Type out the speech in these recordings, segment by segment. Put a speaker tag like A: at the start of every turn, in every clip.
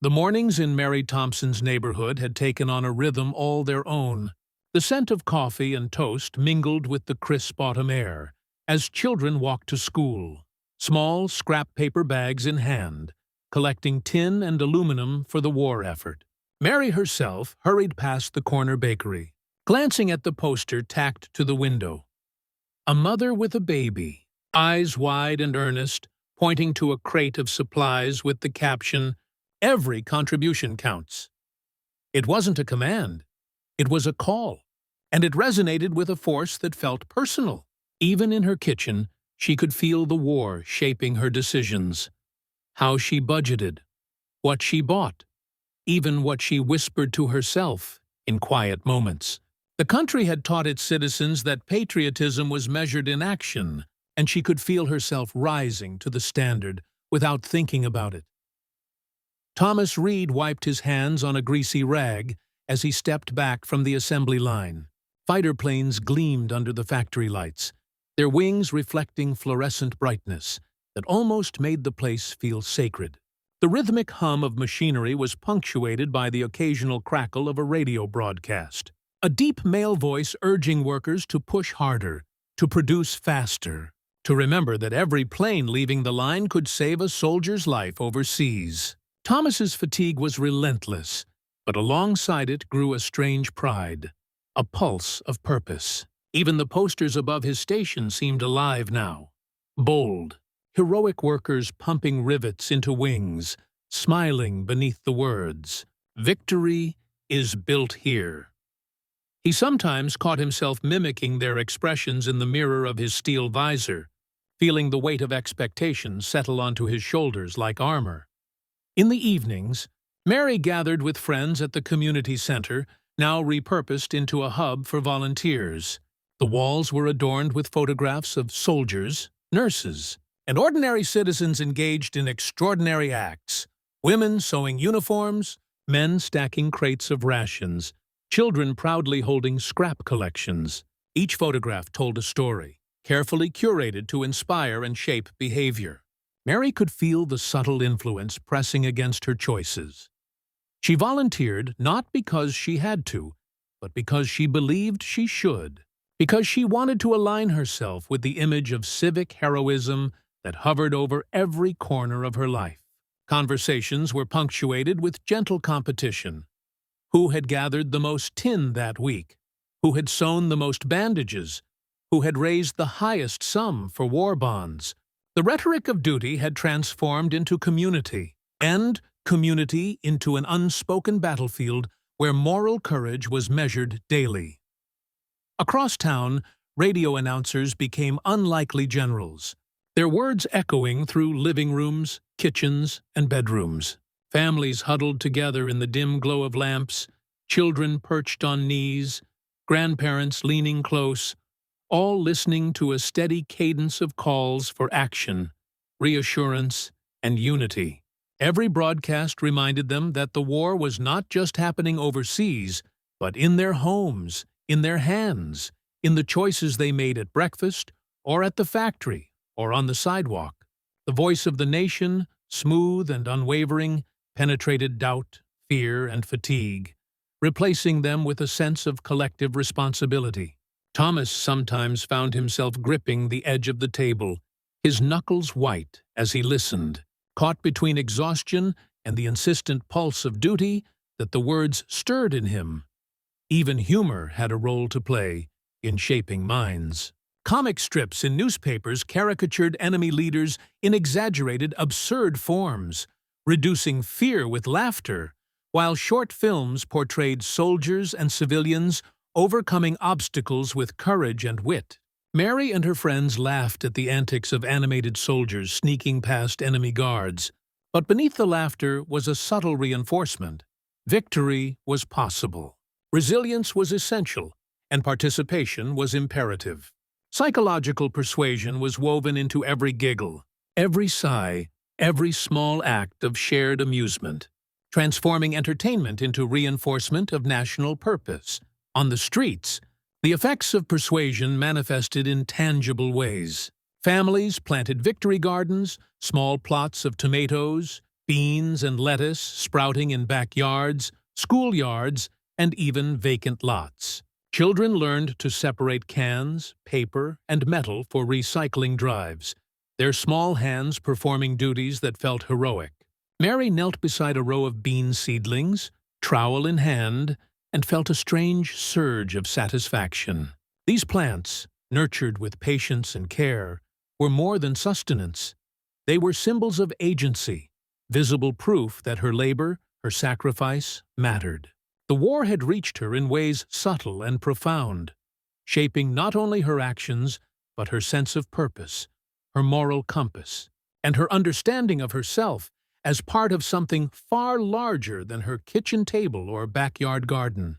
A: The mornings in Mary Thompson's neighborhood had taken on a rhythm all their own. The scent of coffee and toast mingled with the crisp autumn air as children walked to school, small scrap paper bags in hand, collecting tin and aluminum for the war effort. Mary herself hurried past the corner bakery, glancing at the poster tacked to the window. A mother with a baby, eyes wide and earnest, pointing to a crate of supplies with the caption, "Every contribution counts." It wasn't a command. It was a call, and it resonated with a force that felt personal. Even in her kitchen, she could feel the war shaping her decisions. How she budgeted, what she bought, even what she whispered to herself in quiet moments. The country had taught its citizens that patriotism was measured in action, and she could feel herself rising to the standard without thinking about it. Thomas Reed wiped his hands on a greasy rag as he stepped back from the assembly line. Fighter planes gleamed under the factory lights, their wings reflecting fluorescent brightness that almost made the place feel sacred. The rhythmic hum of machinery was punctuated by the occasional crackle of a radio broadcast. A deep male voice urging workers to push harder, to produce faster, to remember that every plane leaving the line could save a soldier's life overseas. Thomas's fatigue was relentless, but alongside it grew a strange pride, a pulse of purpose. Even the posters above his station seemed alive now. Bold, heroic workers pumping rivets into wings, smiling beneath the words, "Victory is built here." He sometimes caught himself mimicking their expressions in the mirror of his steel visor, feeling the weight of expectation settle onto his shoulders like armor. In the evenings, Mary gathered with friends at the community center, now repurposed into a hub for volunteers. The walls were adorned with photographs of soldiers, nurses, and ordinary citizens engaged in extraordinary acts. Women sewing uniforms, men stacking crates of rations, children proudly holding scrap collections. Each photograph told a story, carefully curated to inspire and shape behavior. Mary could feel the subtle influence pressing against her choices. She volunteered not because she had to, but because she believed she should, because she wanted to align herself with the image of civic heroism that hovered over every corner of her life. Conversations were punctuated with gentle competition. Who had gathered the most tin that week? Who had sewn the most bandages? Who had raised the highest sum for war bonds? The rhetoric of duty had transformed into community, and community into an unspoken battlefield where moral courage was measured daily. Across town, radio announcers became unlikely generals, their words echoing through living rooms, kitchens, and bedrooms. Families huddled together in the dim glow of lamps, children perched on knees, grandparents leaning close, all listening to a steady cadence of calls for action, reassurance, and unity. Every broadcast reminded them that the war was not just happening overseas, but in their homes, in their hands, in the choices they made at breakfast, or at the factory, or on the sidewalk. The voice of the nation, smooth and unwavering, penetrated doubt, fear, and fatigue, replacing them with a sense of collective responsibility. Thomas sometimes found himself gripping the edge of the table, his knuckles white as he listened, caught between exhaustion and the insistent pulse of duty that the words stirred in him. Even humor had a role to play in shaping minds. Comic strips in newspapers caricatured enemy leaders in exaggerated, absurd forms, reducing fear with laughter, while short films portrayed soldiers and civilians overcoming obstacles with courage and wit. Mary and her friends laughed at the antics of animated soldiers sneaking past enemy guards, but beneath the laughter was a subtle reinforcement. Victory was possible. Resilience was essential, and participation was imperative. Psychological persuasion was woven into every giggle, every sigh, every small act of shared amusement, transforming entertainment into reinforcement of national purpose. On the streets, the effects of persuasion manifested in tangible ways. Families planted victory gardens, small plots of tomatoes, beans and lettuce sprouting in backyards, schoolyards, and even vacant lots. Children learned to separate cans, paper, and metal for recycling drives, their small hands performing duties that felt heroic. Mary knelt beside a row of bean seedlings, trowel in hand, and felt a strange surge of satisfaction. These plants, nurtured with patience and care, were more than sustenance. They were symbols of agency, visible proof that her labor, her sacrifice, mattered. The war had reached her in ways subtle and profound, shaping not only her actions, but her sense of purpose, her moral compass, and her understanding of herself as part of something far larger than her kitchen table or backyard garden.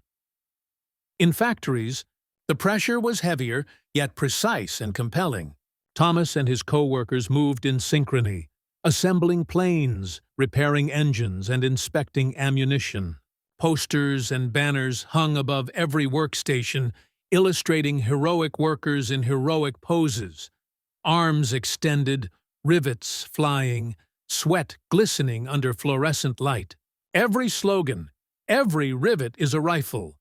A: In factories, the pressure was heavier, yet precise and compelling. Thomas and his co-workers moved in synchrony, assembling planes, repairing engines, and inspecting ammunition. Posters and banners hung above every workstation, illustrating heroic workers in heroic poses, arms extended, rivets flying, sweat glistening under fluorescent light. Every slogan, every rivet is a rifle.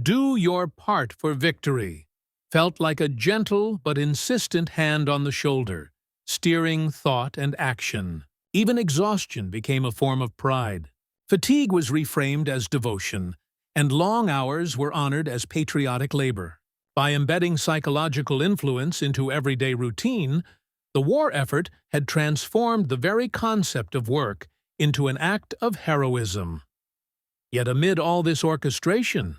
A: Do your part for victory, felt like a gentle but insistent hand on the shoulder, steering thought and action. Even exhaustion became a form of pride. Fatigue was reframed as devotion, and long hours were honored as patriotic labor. By embedding psychological influence into everyday routine, the war effort had transformed the very concept of work into an act of heroism. Yet amid all this orchestration,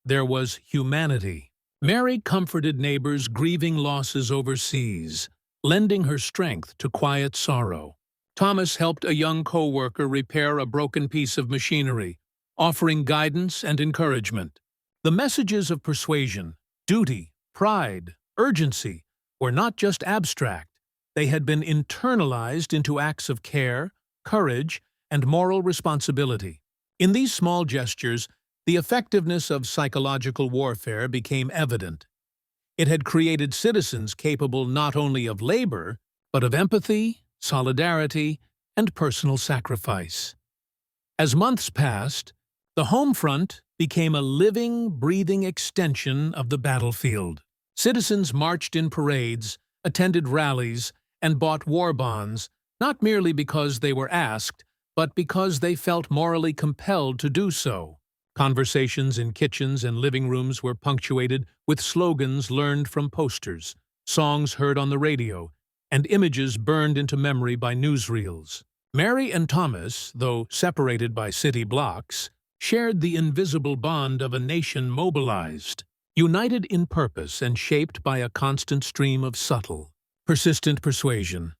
A: there was humanity. Mary comforted neighbors grieving losses overseas, lending her strength to quiet sorrow. Thomas helped a young co-worker repair a broken piece of machinery, offering guidance and encouragement. The messages of persuasion, duty, pride, urgency were not just abstract. They had been internalized into acts of care, courage, and moral responsibility. In these small gestures, the effectiveness of psychological warfare became evident. It had created citizens capable not only of labor, but of empathy, solidarity, and personal sacrifice. As months passed, the home front became a living, breathing extension of the battlefield. Citizens marched in parades, attended rallies, and bought war bonds, not merely because they were asked, but because they felt morally compelled to do so. Conversations in kitchens and living rooms were punctuated with slogans learned from posters, songs heard on the radio, and images burned into memory by newsreels. Mary and Thomas, though separated by city blocks, shared the invisible bond of a nation mobilized, united in purpose and shaped by a constant stream of subtle, persistent persuasion.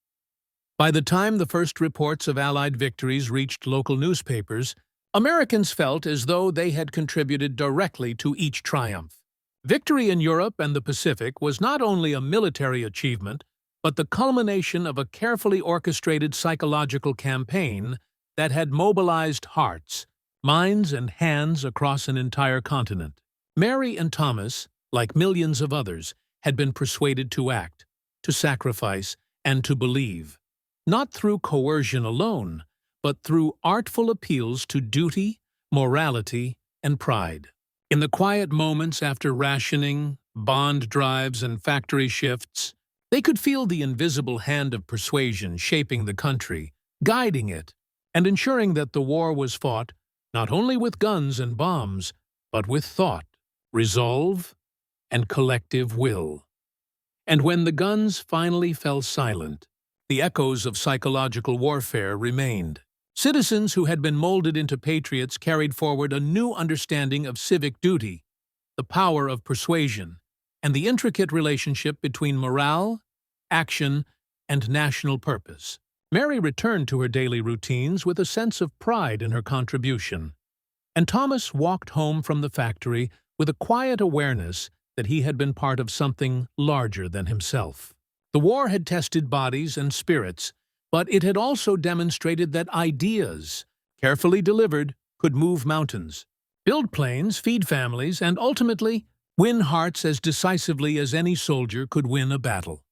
A: By the time the first reports of Allied victories reached local newspapers, Americans felt as though they had contributed directly to each triumph. Victory in Europe and the Pacific was not only a military achievement, but the culmination of a carefully orchestrated psychological campaign that had mobilized hearts, minds, and hands across an entire continent. Mary and Thomas, like millions of others, had been persuaded to act, to sacrifice, and to believe, not through coercion alone, but through artful appeals to duty, morality, and pride. In the quiet moments after rationing, bond drives, and factory shifts, they could feel the invisible hand of persuasion shaping the country, guiding it, and ensuring that the war was fought not only with guns and bombs, but with thought, resolve, and collective will. And when the guns finally fell silent, the echoes of psychological warfare remained. Citizens who had been molded into patriots carried forward a new understanding of civic duty, the power of persuasion, and the intricate relationship between morale, action, and national purpose. Mary returned to her daily routines with a sense of pride in her contribution, and Thomas walked home from the factory with a quiet awareness that he had been part of something larger than himself. The war had tested bodies and spirits, but it had also demonstrated that ideas, carefully delivered, could move mountains, build planes, feed families, and ultimately win hearts as decisively as any soldier could win a battle.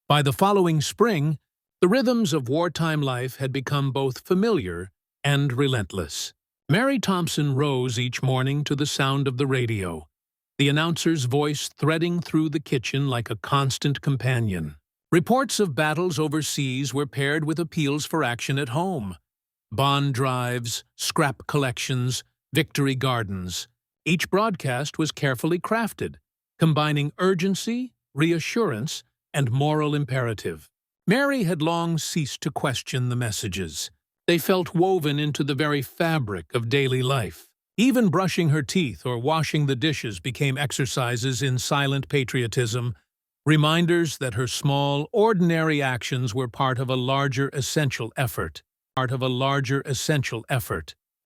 A: By the following spring, The rhythms of wartime life had become both familiar and relentless. Mary Thompson rose each morning to the sound of the radio, the announcer's voice threading through the kitchen like a constant companion. Reports of battles overseas were paired with appeals for action at home. Bond drives, scrap collections, victory gardens. Each broadcast was carefully crafted, combining urgency, reassurance, and moral imperative. Mary had long ceased to question the messages. They felt woven into the very fabric of daily life. Even brushing her teeth or washing the dishes became exercises in silent patriotism, reminders that her small, ordinary actions were part of a larger, essential effort.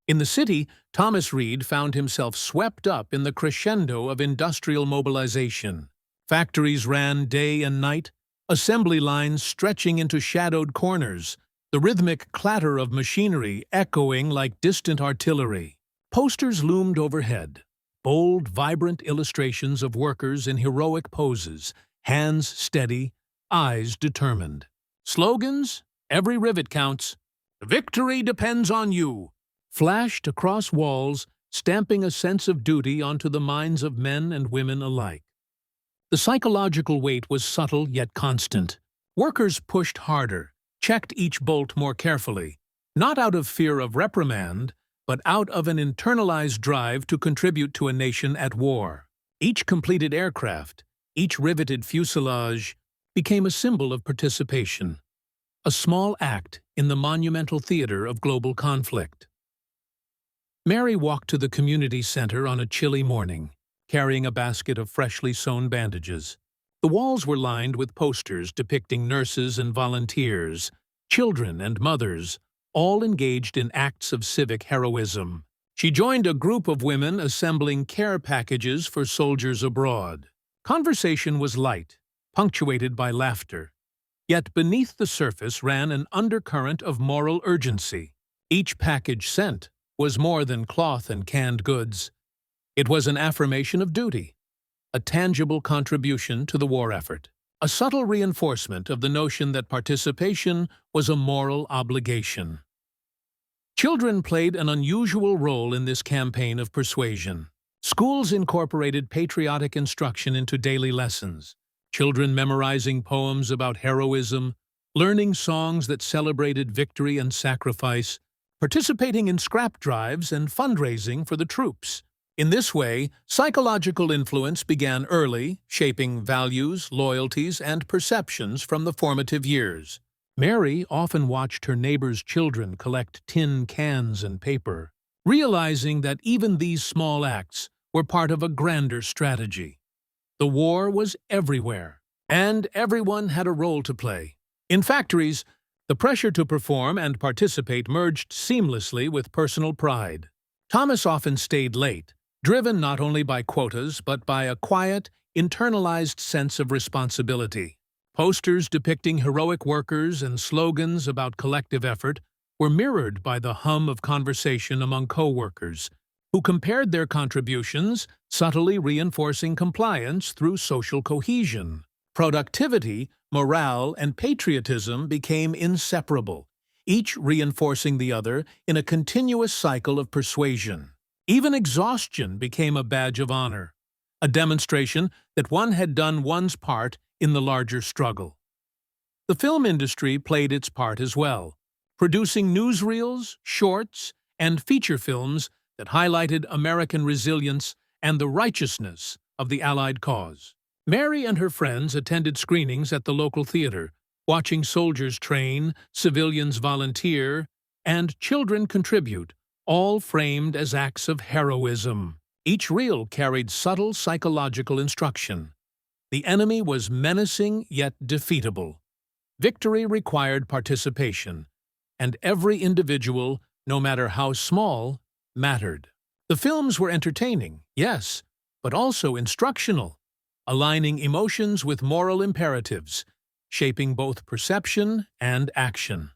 A: In the city, Thomas Reed found himself swept up in the crescendo of industrial mobilization. Factories ran day and night, assembly lines stretching into shadowed corners, the rhythmic clatter of machinery echoing like distant artillery. Posters loomed overhead, bold, vibrant illustrations of workers in heroic poses, hands steady, eyes determined. Slogans, "Every rivet counts," "Victory depends on you," flashed across walls, stamping a sense of duty onto the minds of men and women alike. The psychological weight was subtle yet constant. Workers pushed harder, checked each bolt more carefully, not out of fear of reprimand, but out of an internalized drive to contribute to a nation at war. Each completed aircraft, each riveted fuselage, became a symbol of participation, a small act in the monumental theater of global conflict. Mary walked to the community center on a chilly morning, carrying a basket of freshly sewn bandages. The walls were lined with posters depicting nurses and volunteers, children and mothers, all engaged in acts of civic heroism. She joined a group of women assembling care packages for soldiers abroad. Conversation was light, punctuated by laughter. Yet beneath the surface ran an undercurrent of moral urgency. Each package sent was more than cloth and canned goods. It was an affirmation of duty, a tangible contribution to the war effort, a subtle reinforcement of the notion that participation was a moral obligation. Children played an unusual role in this campaign of persuasion. Schools incorporated patriotic instruction into daily lessons, children memorizing poems about heroism, learning songs that celebrated victory and sacrifice, participating in scrap drives and fundraising for the troops. In this way, psychological influence began early, shaping values, loyalties, and perceptions from the formative years. Mary often watched her neighbors' children collect tin cans and paper, realizing that even these small acts were part of a grander strategy. The war was everywhere, and everyone had a role to play. In factories, the pressure to perform and participate merged seamlessly with personal pride. Thomas often stayed late, driven not only by quotas but by a quiet, internalized sense of responsibility. Posters depicting heroic workers and slogans about collective effort were mirrored by the hum of conversation among co-workers, who compared their contributions, subtly reinforcing compliance through social cohesion. Productivity, morale, and patriotism became inseparable, each reinforcing the other in a continuous cycle of persuasion. Even exhaustion became a badge of honor, a demonstration that one had done one's part in the larger struggle. The film industry played its part as well, producing newsreels, shorts, and feature films that highlighted American resilience and the righteousness of the Allied cause. Mary and her friends attended screenings at the local theater, watching soldiers train, civilians volunteer, and children contribute, all framed as acts of heroism. Each reel carried subtle psychological instruction. The enemy was menacing yet defeatable. Victory required participation, and every individual, no matter how small, mattered. The films were entertaining, yes, but also instructional, aligning emotions with moral imperatives, shaping both perception and action.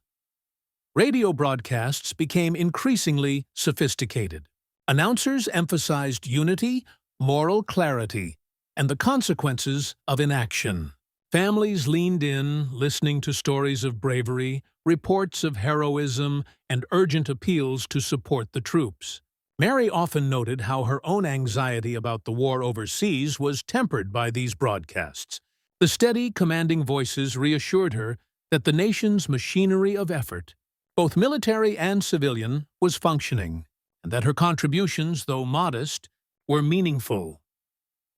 A: Radio broadcasts became increasingly sophisticated. Announcers emphasized unity, moral clarity, and the consequences of inaction. Families leaned in, listening to stories of bravery, reports of heroism, and urgent appeals to support the troops. Mary often noted how her own anxiety about the war overseas was tempered by these broadcasts. The steady, commanding voices reassured her that the nation's machinery of effort, both military and civilian, was functioning, and that her contributions, though modest, were meaningful.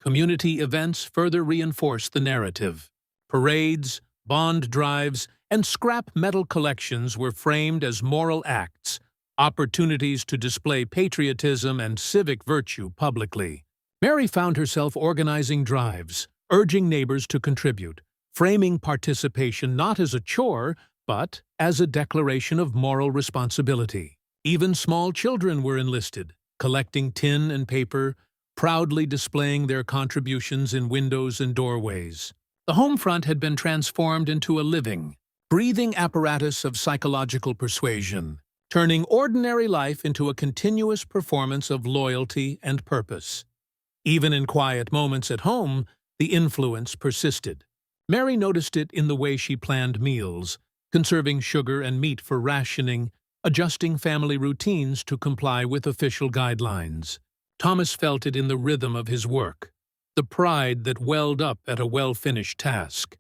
A: Community events further reinforced the narrative. Parades, bond drives, and scrap metal collections were framed as moral acts, opportunities to display patriotism and civic virtue publicly. Mary found herself organizing drives, urging neighbors to contribute, framing participation not as a chore, but as a declaration of moral responsibility. Even small children were enlisted, collecting tin and paper, proudly displaying their contributions in windows and doorways. The home front had been transformed into a living, breathing apparatus of psychological persuasion, turning ordinary life into a continuous performance of loyalty and purpose. Even in quiet moments at home, the influence persisted. Mary noticed it in the way she planned meals, conserving sugar and meat for rationing, adjusting family routines to comply with official guidelines. Thomas felt it in the rhythm of his work, the pride that welled up at a well-finished task,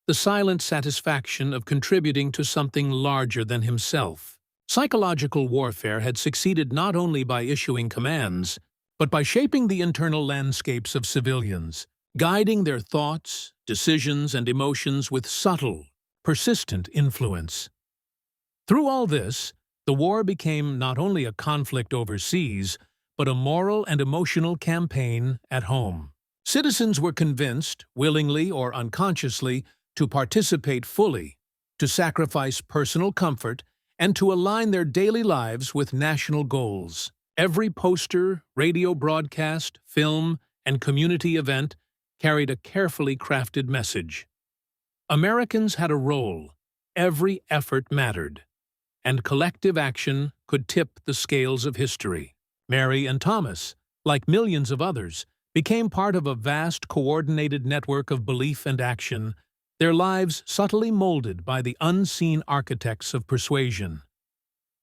A: the silent satisfaction of contributing to something larger than himself. Psychological warfare had succeeded not only by issuing commands, but by shaping the internal landscapes of civilians, guiding their thoughts, decisions, and emotions with subtle, persistent influence. Through all this, the war became not only a conflict overseas, but a moral and emotional campaign at home. Citizens were convinced, willingly or unconsciously, to participate fully, to sacrifice personal comfort, and to align their daily lives with national goals. Every poster, radio broadcast, film, and community event carried a carefully crafted message. Americans had a role, every effort mattered, and collective action could tip the scales of history. Mary and Thomas, like millions of others, became part of a vast, coordinated network of belief and action, their lives subtly molded by the unseen architects of persuasion.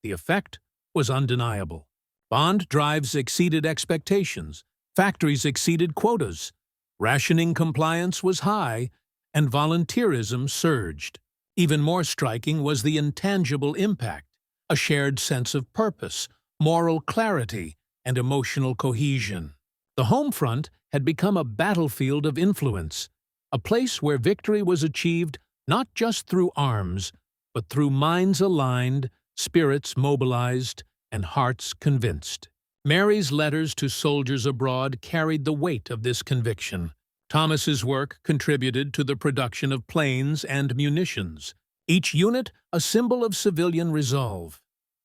A: The effect was undeniable. Bond drives exceeded expectations, factories exceeded quotas, rationing compliance was high, and volunteerism surged. Even more striking was the intangible impact, a shared sense of purpose, moral clarity, and emotional cohesion. The home front had become a battlefield of influence, a place where victory was achieved not just through arms, but through minds aligned, spirits mobilized, and hearts convinced. Mary's letters to soldiers abroad carried the weight of this conviction. Thomas's work contributed to the production of planes and munitions, each unit a symbol of civilian resolve.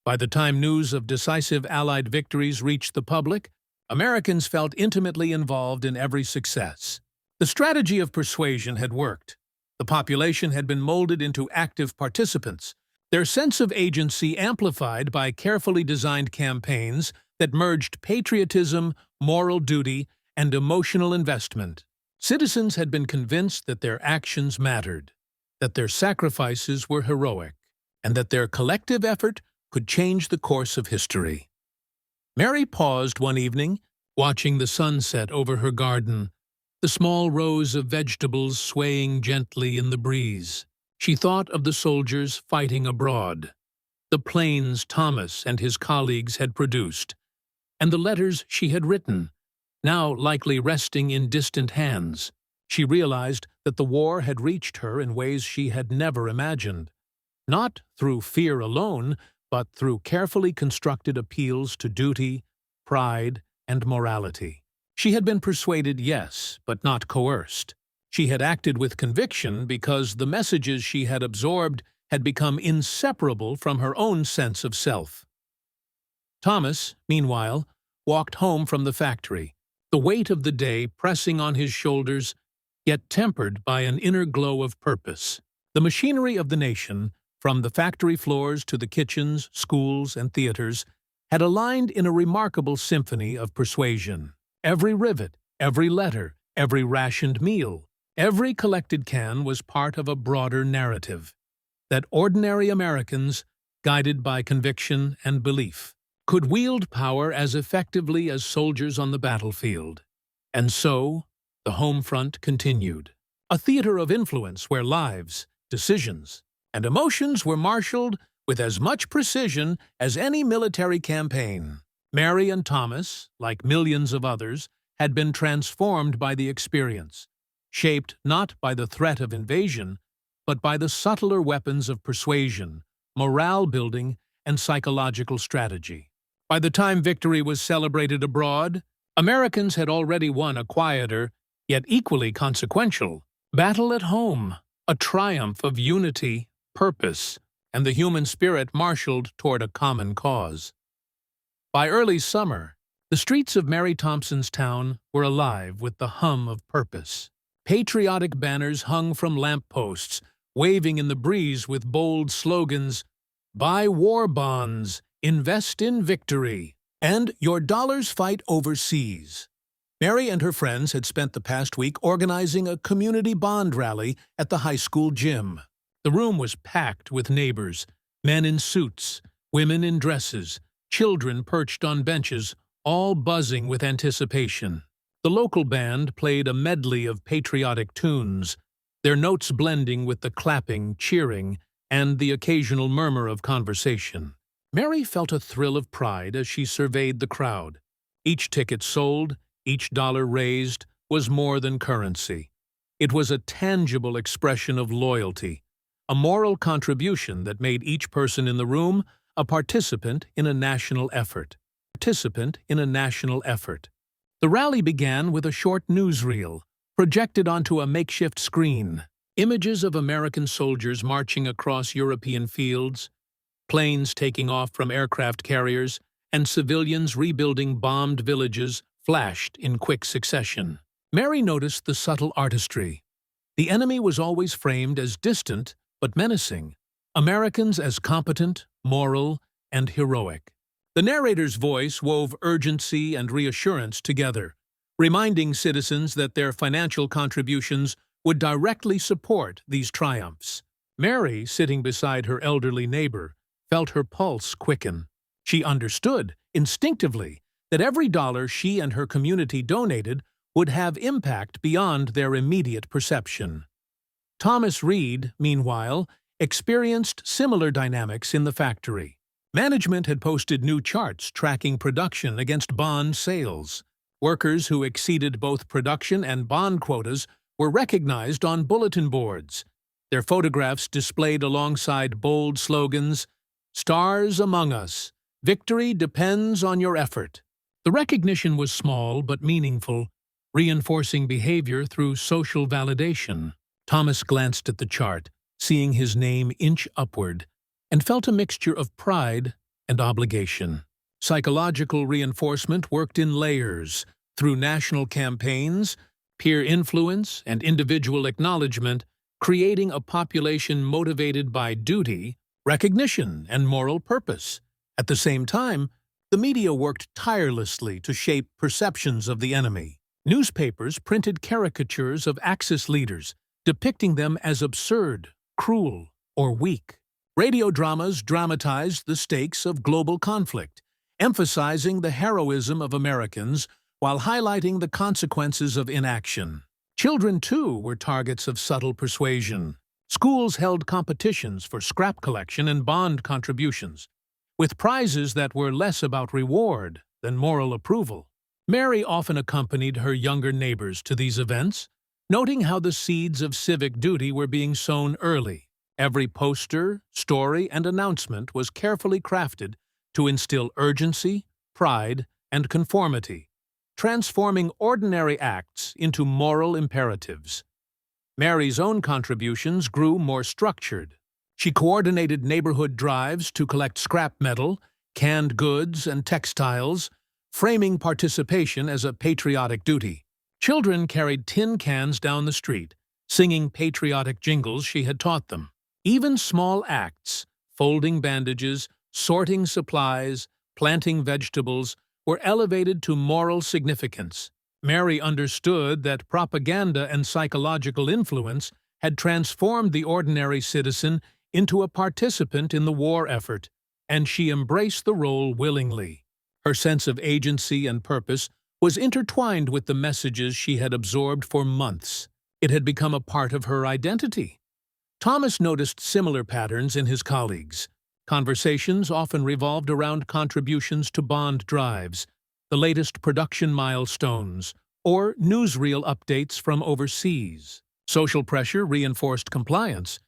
A: By the time news of decisive Allied victories reached the public, Americans felt intimately involved in every success. The strategy of persuasion had worked. The population had been molded into active participants, their sense of agency amplified by carefully designed campaigns that merged patriotism, moral duty, and emotional investment. Citizens had been convinced that their actions mattered, that their sacrifices were heroic, and that their collective effort could change the course of history. Mary paused one evening, watching the sunset over her garden, the small rows of vegetables swaying gently in the breeze. She thought of the soldiers fighting abroad, the planes Thomas and his colleagues had produced, and the letters she had written, now likely resting in distant hands. She realized that the war had reached her in ways she had never imagined, not through fear alone, but through carefully constructed appeals to duty, pride, and morality. She had been persuaded, yes, but not coerced. She had acted with conviction because the messages she had absorbed had become inseparable from her own sense of self. Thomas, meanwhile, walked home from the factory, the weight of the day pressing on his shoulders, yet tempered by an inner glow of purpose. The machinery of the nation, from the factory floors to the kitchens, schools, and theaters, had aligned in a remarkable symphony of persuasion. Every rivet, every letter, every rationed meal, Every collected can was part of a broader narrative that ordinary Americans, guided by conviction and belief, could wield power as effectively as soldiers on the battlefield. And so, the home front continued. A theater of influence where lives, decisions, and emotions were marshaled with as much precision as any military campaign. Mary and Thomas, like millions of others, had been transformed by the experience, shaped not by the threat of invasion, but by the subtler weapons of persuasion, morale-building, and psychological strategy. By the time victory was celebrated abroad, Americans had already won a quieter, yet equally consequential, battle at home, a triumph of unity, purpose, and the human spirit marshaled toward a common cause. By early summer, the streets of Mary Thompson's town were alive with the hum of purpose. Patriotic banners hung from lampposts, waving in the breeze with bold slogans, "Buy war bonds, invest in victory, and your dollars fight overseas." Mary and her friends had spent the past week organizing a community bond rally at the high school gym. The room was packed with neighbors, men in suits, women in dresses, children perched on benches, all buzzing with anticipation. The local band played a medley of patriotic tunes, their notes blending with the clapping, cheering, and the occasional murmur of conversation. Mary felt a thrill of pride as she surveyed the crowd. Each ticket sold, each dollar raised, was more than currency. It was a tangible expression of loyalty, a moral contribution that made each person in the room a participant in a national effort. The rally began with a short newsreel, projected onto a makeshift screen. Images of American soldiers marching across European fields, planes taking off from aircraft carriers, and civilians rebuilding bombed villages flashed in quick succession. Mary noticed the subtle artistry. The enemy was always framed as distant but menacing, Americans as competent, moral, and heroic. The narrator's voice wove urgency and reassurance together, reminding citizens that their financial contributions would directly support these triumphs. Mary, sitting beside her elderly neighbor, felt her pulse quicken. She understood, instinctively, that every dollar she and her community donated would have impact beyond their immediate perception. Thomas Reed, meanwhile, experienced similar dynamics in the factory. Management had posted new charts tracking production against bond sales. Workers who exceeded both production and bond quotas were recognized on bulletin boards, their photographs displayed alongside bold slogans, "Stars among us. Victory depends on your effort." The recognition was small but meaningful, reinforcing behavior through social validation. Thomas glanced at the chart, seeing his name inch upward, and felt a mixture of pride and obligation. Psychological reinforcement worked in layers, through national campaigns, peer influence, and individual acknowledgement, creating a population motivated by duty, recognition, and moral purpose. At the same time, the media worked tirelessly to shape perceptions of the enemy. Newspapers printed caricatures of Axis leaders, depicting them as absurd, cruel, or weak. Radio dramas dramatized the stakes of global conflict, emphasizing the heroism of Americans while highlighting the consequences of inaction. Children, too, were targets of subtle persuasion. Schools held competitions for scrap collection and bond contributions, with prizes that were less about reward than moral approval. Mary often accompanied her younger neighbors to these events, noting how the seeds of civic duty were being sown early. Every poster, story, and announcement was carefully crafted to instill urgency, pride, and conformity, transforming ordinary acts into moral imperatives. Mary's own contributions grew more structured. She coordinated neighborhood drives to collect scrap metal, canned goods, and textiles, framing participation as a patriotic duty. Children carried tin cans down the street, singing patriotic jingles she had taught them. Even small acts, folding bandages, sorting supplies, planting vegetables, were elevated to moral significance. Mary understood that propaganda and psychological influence had transformed the ordinary citizen into a participant in the war effort, and she embraced the role willingly. Her sense of agency and purpose was intertwined with the messages she had absorbed for months. It had become a part of her identity. Thomas noticed similar patterns in his colleagues. Conversations often revolved around contributions to bond drives, the latest production milestones, or newsreel updates from overseas. Social pressure reinforced compliance.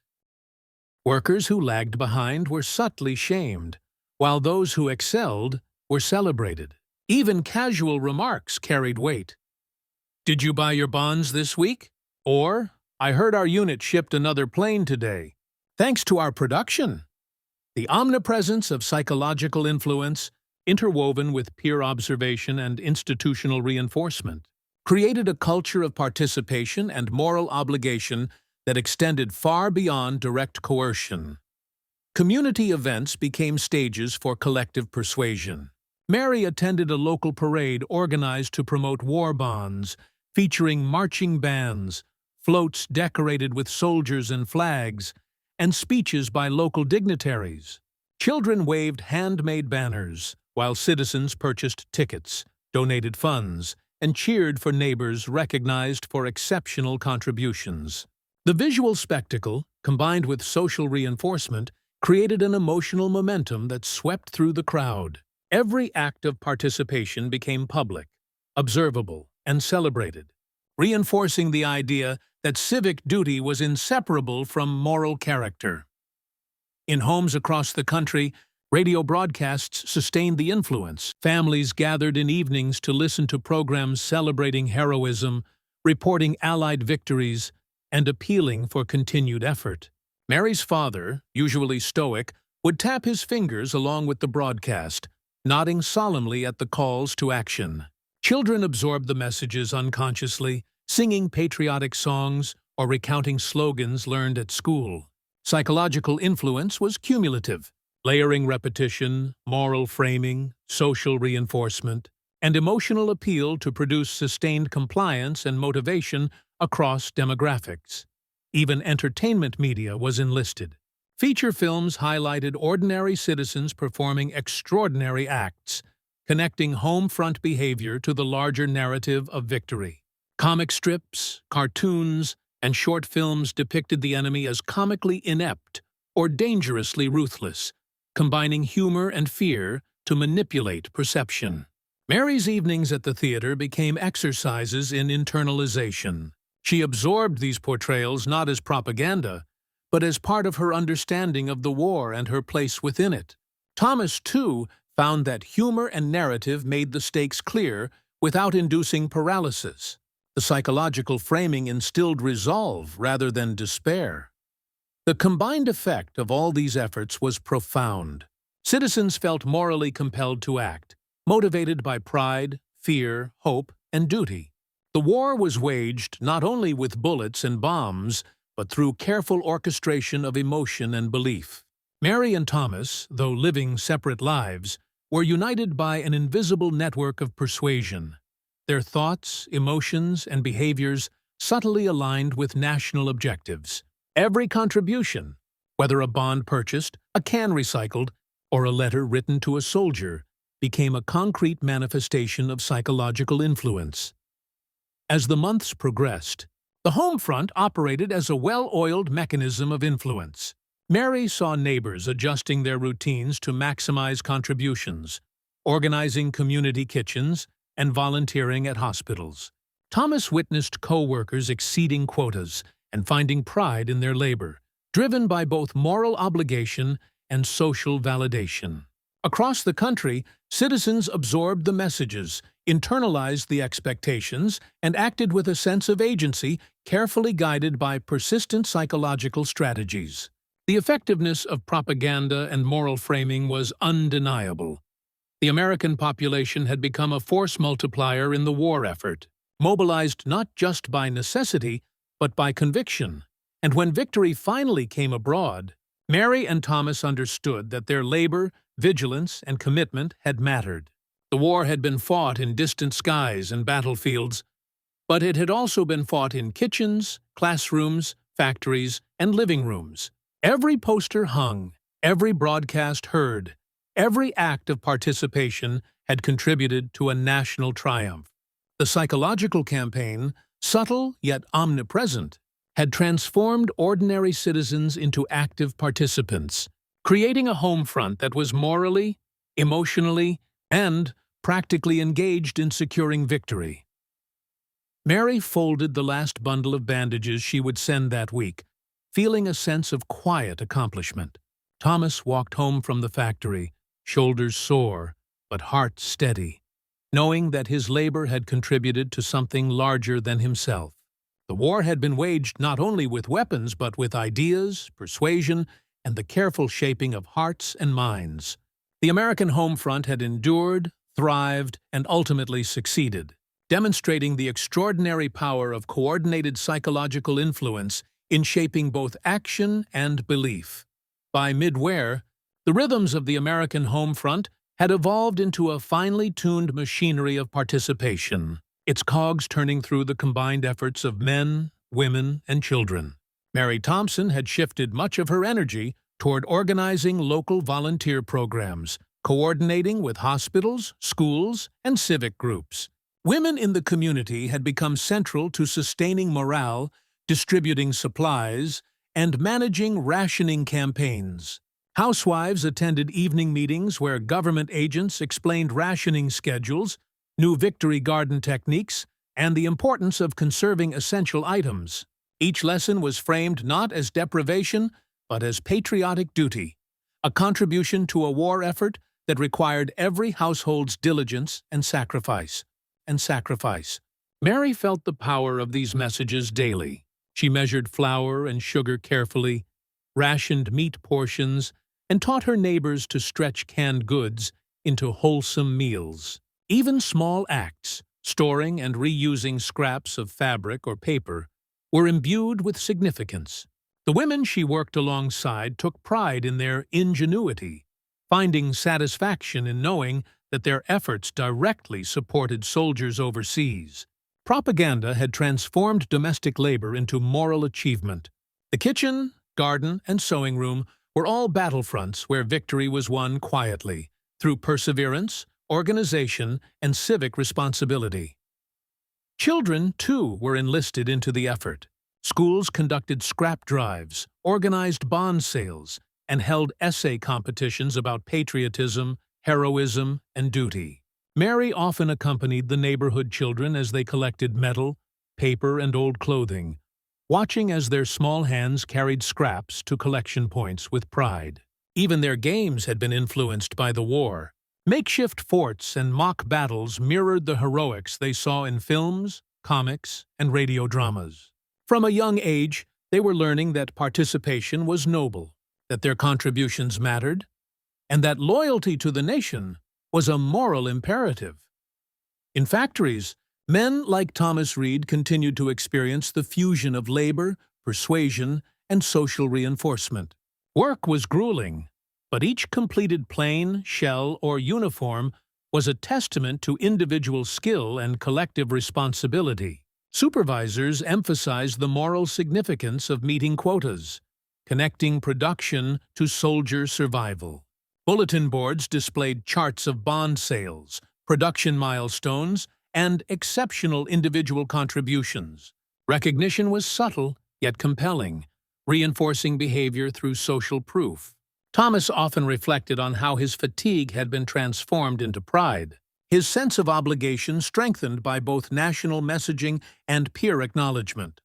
A: Workers who lagged behind were subtly shamed, while those who excelled were celebrated. Even casual remarks carried weight. "Did you buy your bonds this week?" Or, "I heard our unit shipped another plane today, thanks to our production." The omnipresence of psychological influence, interwoven with peer observation and institutional reinforcement, created a culture of participation and moral obligation that extended far beyond direct coercion. Community events became stages for collective persuasion. Mary attended a local parade organized to promote war bonds, featuring marching bands, floats decorated with soldiers and flags, and speeches by local dignitaries. Children waved handmade banners, while citizens purchased tickets, donated funds, and cheered for neighbors recognized for exceptional contributions. The visual spectacle, combined with social reinforcement, created an emotional momentum that swept through the crowd. Every act of participation became public, observable, and celebrated, reinforcing the idea that civic duty was inseparable from moral character. In homes across the country, radio broadcasts sustained the influence. Families gathered in evenings to listen to programs celebrating heroism, reporting Allied victories, and appealing for continued effort. Mary's father, usually stoic, would tap his fingers along with the broadcast, nodding solemnly at the calls to action. Children absorbed the messages unconsciously, singing patriotic songs or recounting slogans learned at school. Psychological influence was cumulative, layering repetition, moral framing, social reinforcement, and emotional appeal to produce sustained compliance and motivation across demographics. Even entertainment media was enlisted. Feature films highlighted ordinary citizens performing extraordinary acts, connecting home front behavior to the larger narrative of victory. Comic strips, cartoons, and short films depicted the enemy as comically inept or dangerously ruthless, combining humor and fear to manipulate perception. Mary's evenings at the theater became exercises in internalization. She absorbed these portrayals not as propaganda, but as part of her understanding of the war and her place within it. Thomas, too, found that humor and narrative made the stakes clear without inducing paralysis. The psychological framing instilled resolve rather than despair. The combined effect of all these efforts was profound. Citizens felt morally compelled to act, motivated by pride, fear, hope, and duty. The war was waged not only with bullets and bombs, but through careful orchestration of emotion and belief. Mary and Thomas, though living separate lives, were united by an invisible network of persuasion. Their thoughts, emotions, and behaviors subtly aligned with national objectives. Every contribution, whether a bond purchased, a can recycled, or a letter written to a soldier, became a concrete manifestation of psychological influence. As the months progressed, the home front operated as a well-oiled mechanism of influence. Mary saw neighbors adjusting their routines to maximize contributions, organizing community kitchens, and volunteering at hospitals. Thomas witnessed co-workers exceeding quotas and finding pride in their labor, driven by both moral obligation and social validation. Across the country, citizens absorbed the messages, internalized the expectations, and acted with a sense of agency, carefully guided by persistent psychological strategies. The effectiveness of propaganda and moral framing was undeniable. The American population had become a force multiplier in the war effort, mobilized not just by necessity, but by conviction. And when victory finally came abroad, Mary and Thomas understood that their labor, vigilance, and commitment had mattered. The war had been fought in distant skies and battlefields, but it had also been fought in kitchens, classrooms, factories, and living rooms. Every poster hung, every broadcast heard, every act of participation had contributed to a national triumph. The psychological campaign, subtle yet omnipresent, had transformed ordinary citizens into active participants, creating a home front that was morally, emotionally, and practically engaged in securing victory. Mary folded the last bundle of bandages she would send that week, feeling a sense of quiet accomplishment. Thomas walked home from the factory, shoulders sore, but heart steady, knowing that his labor had contributed to something larger than himself. The war had been waged not only with weapons but with ideas, persuasion, and the careful shaping of hearts and minds. The American home front had endured, thrived, and ultimately succeeded, demonstrating the extraordinary power of coordinated psychological influence in shaping both action and belief. By mid-war, the rhythms of the American home front had evolved into a finely tuned machinery of participation, its cogs turning through the combined efforts of men, women, and children. Mary Thompson had shifted much of her energy toward organizing local volunteer programs, coordinating with hospitals, schools, and civic groups. Women in the community had become central to sustaining morale, distributing supplies, and managing rationing campaigns. Housewives attended evening meetings where government agents explained rationing schedules, new victory garden techniques, and the importance of conserving essential items. Each lesson was framed not as deprivation, but as patriotic duty, a contribution to a war effort that required every household's diligence and sacrifice. Mary felt the power of these messages daily. She measured flour and sugar carefully, rationed meat portions, and taught her neighbors to stretch canned goods into wholesome meals. Even small acts, storing and reusing scraps of fabric or paper, were imbued with significance. The women she worked alongside took pride in their ingenuity, finding satisfaction in knowing that their efforts directly supported soldiers overseas. Propaganda had transformed domestic labor into moral achievement. The kitchen, garden, and sewing room were all battlefronts where victory was won quietly, through perseverance, organization, and civic responsibility. Children, too, were enlisted into the effort. Schools conducted scrap drives, organized bond sales, and held essay competitions about patriotism, heroism, and duty. Mary often accompanied the neighborhood children as they collected metal, paper, and old clothing, watching as their small hands carried scraps to collection points with pride. Even their games had been influenced by the war. Makeshift forts and mock battles mirrored the heroics they saw in films, comics, and radio dramas. From a young age, they were learning that participation was noble, that their contributions mattered, and that loyalty to the nation was a moral imperative. In factories, men like Thomas Reed continued to experience the fusion of labor, persuasion, and social reinforcement. Work was grueling, but each completed plane, shell, or uniform was a testament to individual skill and collective responsibility. Supervisors emphasized the moral significance of meeting quotas, connecting production to soldier survival. Bulletin boards displayed charts of bond sales, production milestones, and exceptional individual contributions. Recognition was subtle, yet compelling, reinforcing behavior through social proof. Thomas often reflected on how his fatigue had been transformed into pride, his sense of obligation strengthened by both national messaging and peer acknowledgement.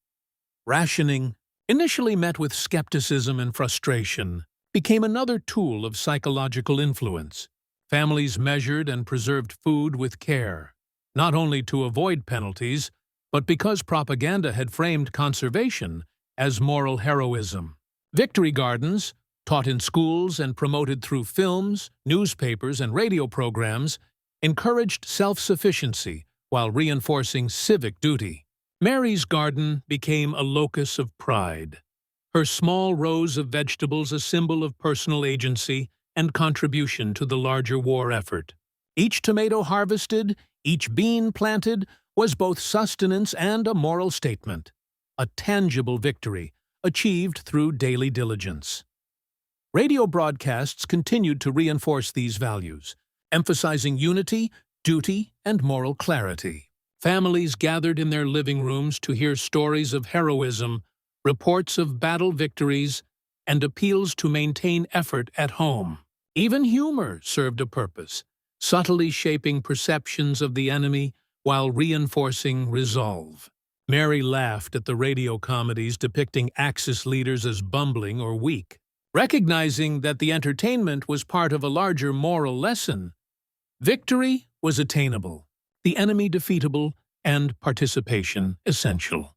A: Rationing, initially met with skepticism and frustration, became another tool of psychological influence. Families measured and preserved food with care, not only to avoid penalties, but because propaganda had framed conservation as moral heroism. Victory gardens, taught in schools and promoted through films, newspapers, and radio programs, encouraged self-sufficiency while reinforcing civic duty. Mary's garden became a locus of pride, her small rows of vegetables a symbol of personal agency and contribution to the larger war effort. Each tomato harvested, each bean planted, was both sustenance and a moral statement, a tangible victory achieved through daily diligence. Radio broadcasts continued to reinforce these values, emphasizing unity, duty, and moral clarity. Families gathered in their living rooms to hear stories of heroism, reports of battle victories, and appeals to maintain effort at home. Even humor served a purpose, subtly shaping perceptions of the enemy while reinforcing resolve. Mary laughed at the radio comedies depicting Axis leaders as bumbling or weak. Recognizing that the entertainment was part of a larger moral lesson, victory was attainable, the enemy defeatable, and participation essential.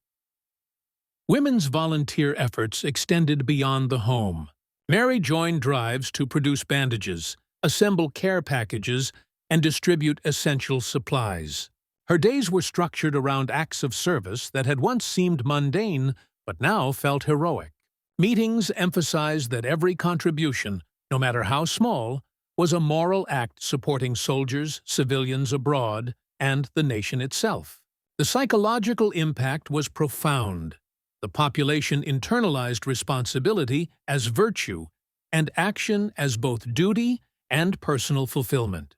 A: Women's volunteer efforts extended beyond the home. Mary joined drives to produce bandages, assemble care packages, and distribute essential supplies. Her days were structured around acts of service that had once seemed mundane but now felt heroic. Meetings emphasized that every contribution, no matter how small, was a moral act supporting soldiers, civilians abroad, and the nation itself. The psychological impact was profound. The population internalized responsibility as virtue and action as both duty and personal fulfillment.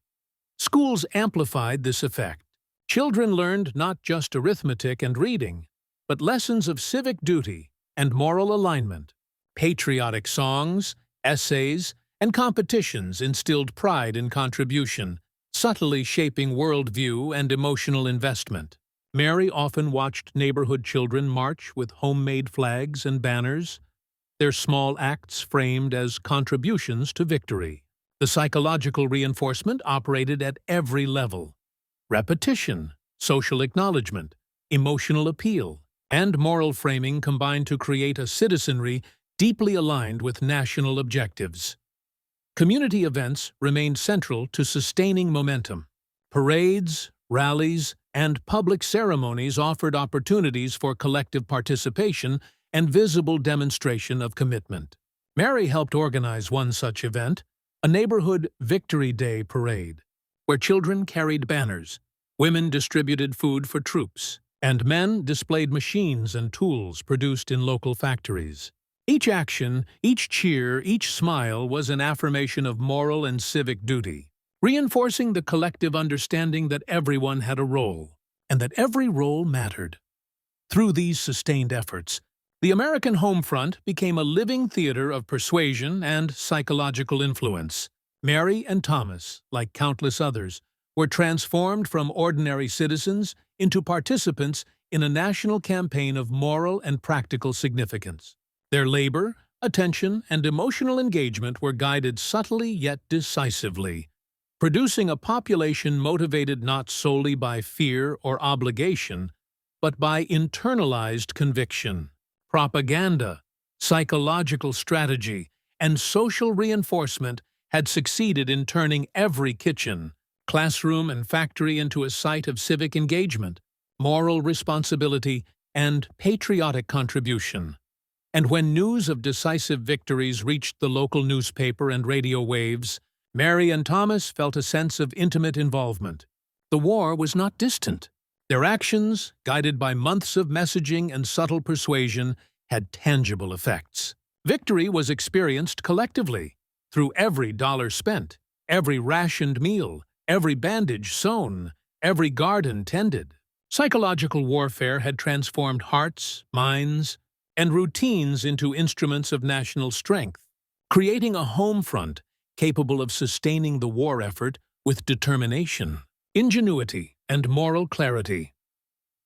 A: Schools amplified this effect. Children learned not just arithmetic and reading, but lessons of civic duty and moral alignment. Patriotic songs, essays, and competitions instilled pride in contribution, subtly shaping worldview and emotional investment. Mary often watched neighborhood children march with homemade flags and banners, their small acts framed as contributions to victory. The psychological reinforcement operated at every level. Repetition, social acknowledgement, emotional appeal, and moral framing combined to create a citizenry deeply aligned with national objectives. Community events remained central to sustaining momentum. Parades, rallies, and public ceremonies offered opportunities for collective participation and visible demonstration of commitment. Mary helped organize one such event, a neighborhood Victory Day parade, where children carried banners, women distributed food for troops, and men displayed machines and tools produced in local factories. Each action, each cheer, each smile was an affirmation of moral and civic duty, reinforcing the collective understanding that everyone had a role, and that every role mattered. Through these sustained efforts, the American home front became a living theater of persuasion and psychological influence. Mary and Thomas, like countless others, were transformed from ordinary citizens into participants in a national campaign of moral and practical significance. Their labor, attention, and emotional engagement were guided subtly yet decisively, producing a population motivated not solely by fear or obligation, but by internalized conviction. Propaganda, psychological strategy, and social reinforcement had succeeded in turning every kitchen, classroom, and factory into a site of civic engagement, moral responsibility, and patriotic contribution. And when news of decisive victories reached the local newspaper and radio waves, Mary and Thomas felt a sense of intimate involvement. The war was not distant. Their actions, guided by months of messaging and subtle persuasion, had tangible effects. Victory was experienced collectively, through every dollar spent, every rationed meal, every bandage sewn, every garden tended. Psychological warfare had transformed hearts, minds, and routines into instruments of national strength, creating a home front capable of sustaining the war effort with determination, ingenuity, and moral clarity.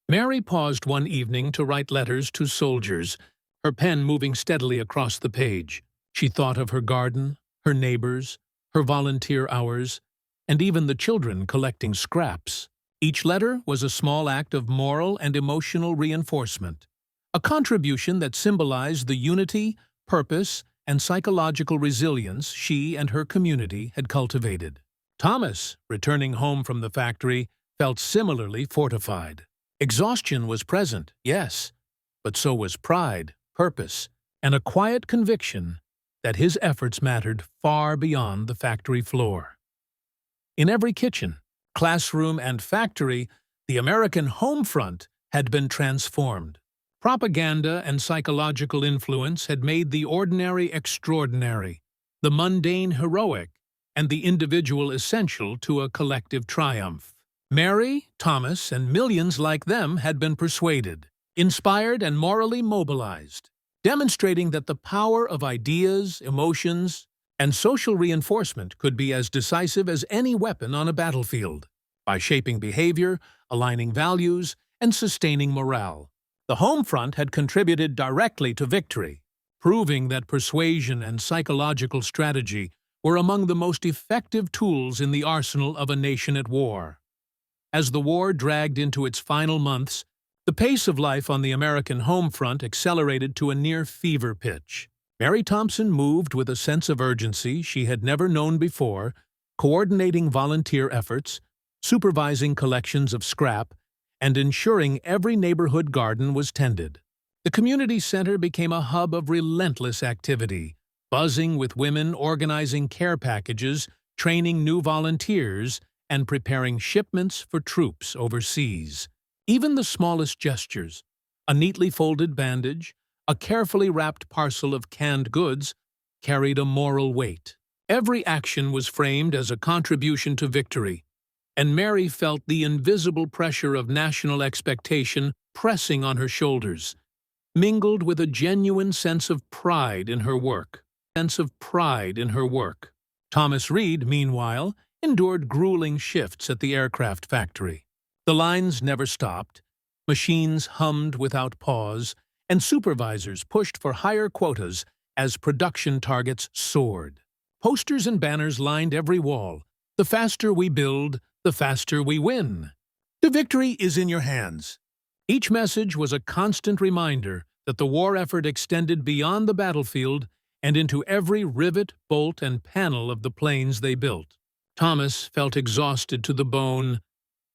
A: Mary paused one evening to write letters to soldiers, her pen moving steadily across the page. She thought of her garden, her neighbors, her volunteer hours, and even the children collecting scraps. Each letter was a small act of moral and emotional reinforcement, a contribution that symbolized the unity, purpose, and psychological resilience she and her community had cultivated. Thomas, returning home from the factory, felt similarly fortified. Exhaustion was present, yes, but so was pride, purpose, and a quiet conviction that his efforts mattered far beyond the factory floor. In every kitchen, classroom, and factory, the American home front had been transformed. Propaganda and psychological influence had made the ordinary extraordinary, the mundane heroic, and the individual essential to a collective triumph. Mary, Thomas, and millions like them had been persuaded, inspired, and morally mobilized, demonstrating that the power of ideas, emotions, and social reinforcement could be as decisive as any weapon on a battlefield. By shaping behavior, aligning values, and sustaining morale, the home front had contributed directly to victory, proving that persuasion and psychological strategy were among the most effective tools in the arsenal of a nation at war. As the war dragged into its final months, the pace of life on the American home front accelerated to a near fever pitch. Mary Thompson moved with a sense of urgency she had never known before, coordinating volunteer efforts, supervising collections of scrap, and ensuring every neighborhood garden was tended. The community center became a hub of relentless activity, buzzing with women organizing care packages, training new volunteers, and preparing shipments for troops overseas. Even the smallest gestures, a neatly folded bandage, a carefully wrapped parcel of canned goods, carried a moral weight. Every action was framed as a contribution to victory, and Mary felt the invisible pressure of national expectation pressing on her shoulders, mingled with a genuine sense of pride in her work. Thomas Reed, meanwhile, endured grueling shifts at the aircraft factory. The lines never stopped, machines hummed without pause, and supervisors pushed for higher quotas as production targets soared. Posters and banners lined every wall. The faster we build, the faster we win. The victory is in your hands. Each message was a constant reminder that the war effort extended beyond the battlefield and into every rivet, bolt, and panel of the planes they built. Thomas felt exhausted to the bone,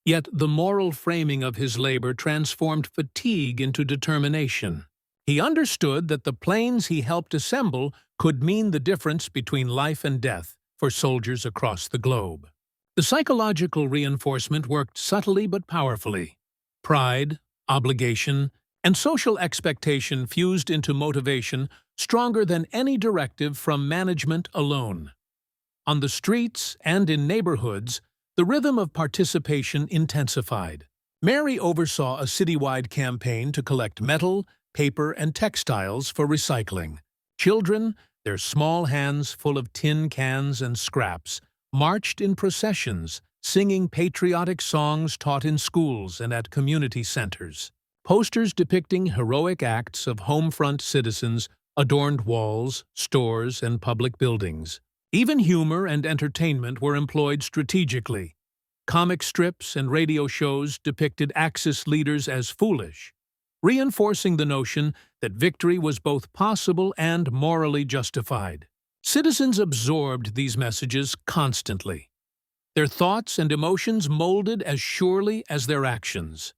A: yet the moral framing of his labor transformed fatigue into determination. He understood that the planes he helped assemble could mean the difference between life and death for soldiers across the globe. The psychological reinforcement worked subtly but powerfully. Pride, obligation, and social expectation fused into motivation stronger than any directive from management alone. On the streets and in neighborhoods, the rhythm of participation intensified. Mary oversaw a citywide campaign to collect metal, paper, and textiles for recycling. Children, their small hands full of tin cans and scraps, marched in processions, singing patriotic songs taught in schools and at community centers. Posters depicting heroic acts of home-front citizens adorned walls, stores, and public buildings. Even humor and entertainment were employed strategically. Comic strips and radio shows depicted Axis leaders as foolish, reinforcing the notion that victory was both possible and morally justified. Citizens absorbed these messages constantly, their thoughts and emotions molded as surely as their actions.